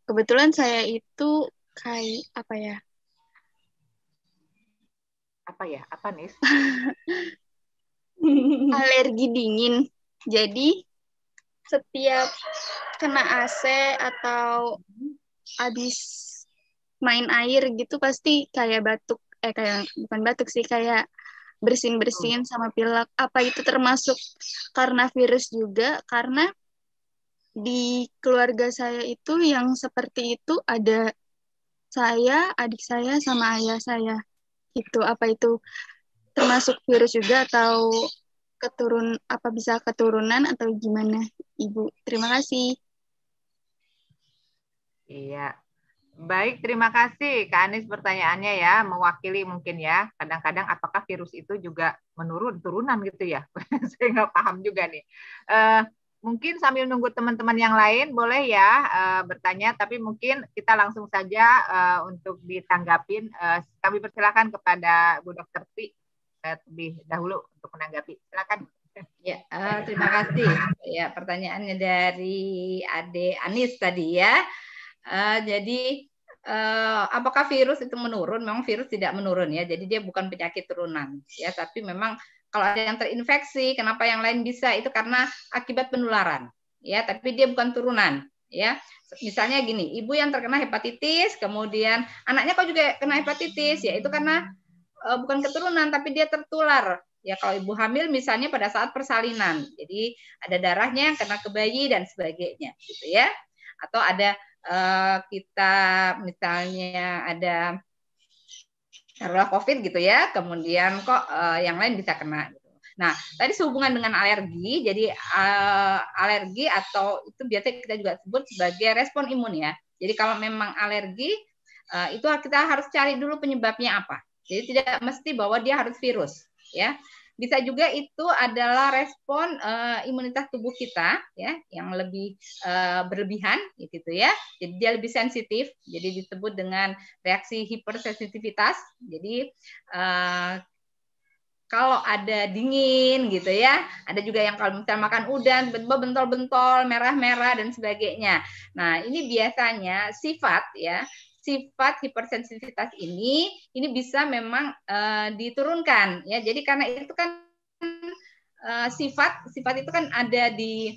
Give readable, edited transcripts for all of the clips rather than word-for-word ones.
Kebetulan saya itu kayak apa ya? Apa ya? Apa nih? Alergi dingin. Jadi setiap kena AC atau habis main air gitu pasti kayak batuk. Kayak bukan batuk sih, kayak bersin-bersin sama pilek. Apa itu termasuk karena virus juga? Karena di keluarga saya itu yang seperti itu ada saya, adik saya, sama ayah saya. Itu apa itu termasuk virus juga atau apa bisa keturunan atau gimana, Ibu? Terima kasih. Iya. Baik, terima kasih Kak Anies pertanyaannya ya, mewakili mungkin ya. Kadang-kadang apakah virus itu juga menurun turunan gitu ya? Saya nggak paham juga nih. Eh, Mungkin sambil nunggu teman-teman yang lain boleh ya bertanya, tapi mungkin kita langsung saja untuk ditanggapin. Kami persilakan kepada Bu Dokter Pi lebih dahulu untuk menanggapi. Silakan. Ya, terima kasih. Ya, pertanyaannya dari Ade Anis tadi ya. Jadi apakah virus itu menurun? Memang virus tidak menurun ya. Jadi dia bukan penyakit turunan ya, tapi memang kalau ada yang terinfeksi, kenapa yang lain bisa? Itu karena akibat penularan ya, tapi dia bukan turunan ya. Misalnya gini, ibu yang terkena hepatitis, kemudian anaknya kok juga kena hepatitis, ya itu karena bukan keturunan tapi dia tertular. Ya kalau ibu hamil misalnya pada saat persalinan, jadi ada darahnya yang kena ke bayi dan sebagainya, gitu ya. Atau ada kita misalnya ada taruhlah COVID gitu ya, kemudian kok yang lain bisa kena. Gitu. Nah, tadi sehubungan dengan alergi, jadi alergi atau itu biasanya kita juga sebut sebagai respon imun ya. Jadi kalau memang alergi, itu kita harus cari dulu penyebabnya apa. Jadi tidak mesti bahwa dia harus virus, ya. Bisa juga itu adalah respon imunitas tubuh kita, ya, yang lebih berlebihan, gitu ya. Jadi dia lebih sensitif. Jadi disebut dengan reaksi hipersensitivitas. Jadi kalau ada dingin gitu ya, ada juga yang kalau misalnya makan udang tiba-tiba bentol-bentol, merah-merah dan sebagainya. Nah, ini biasanya sifat hipersensitivitas ini bisa memang diturunkan ya. Jadi karena itu kan sifat itu kan ada di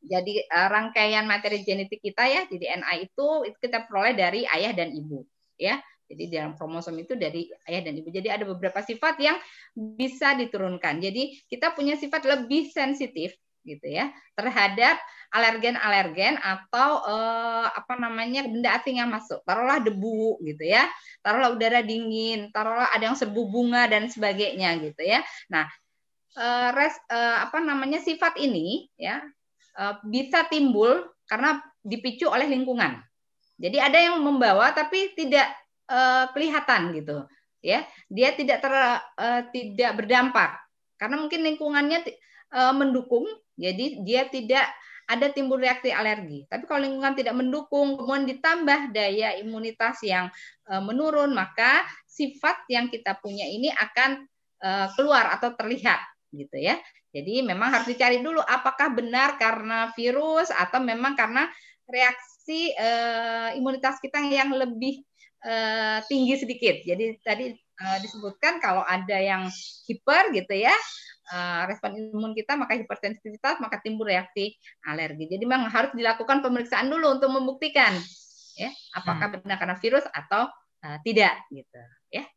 jadi rangkaian materi genetik kita ya, di DNA itu kita peroleh dari ayah dan ibu ya. Jadi dalam kromosom itu dari ayah dan ibu. Jadi ada beberapa sifat yang bisa diturunkan. Jadi kita punya sifat lebih sensitif gitu ya terhadap alergen-alergen atau apa namanya benda asing yang masuk. Taruhlah debu gitu ya, taruhlah udara dingin, taruhlah ada yang serbu bunga dan sebagainya gitu ya. Nah, apa namanya sifat ini ya bisa timbul karena dipicu oleh lingkungan. Jadi ada yang membawa tapi tidak kelihatan gitu, ya. Dia tidak berdampak karena mungkin lingkungannya mendukung, jadi dia tidak ada timbul reaksi alergi. Tapi kalau lingkungan tidak mendukung, kemudian ditambah daya imunitas yang menurun, maka sifat yang kita punya ini akan keluar atau terlihat, gitu ya. Jadi memang harus dicari dulu apakah benar karena virus atau memang karena reaksi imunitas kita yang lebih tinggi sedikit. Jadi tadi disebutkan kalau ada yang hiper gitu ya, respon imun kita maka hipersensitivitas maka timbul reaksi alergi. Jadi memang harus dilakukan pemeriksaan dulu untuk membuktikan ya apakah benar karena virus atau tidak gitu ya.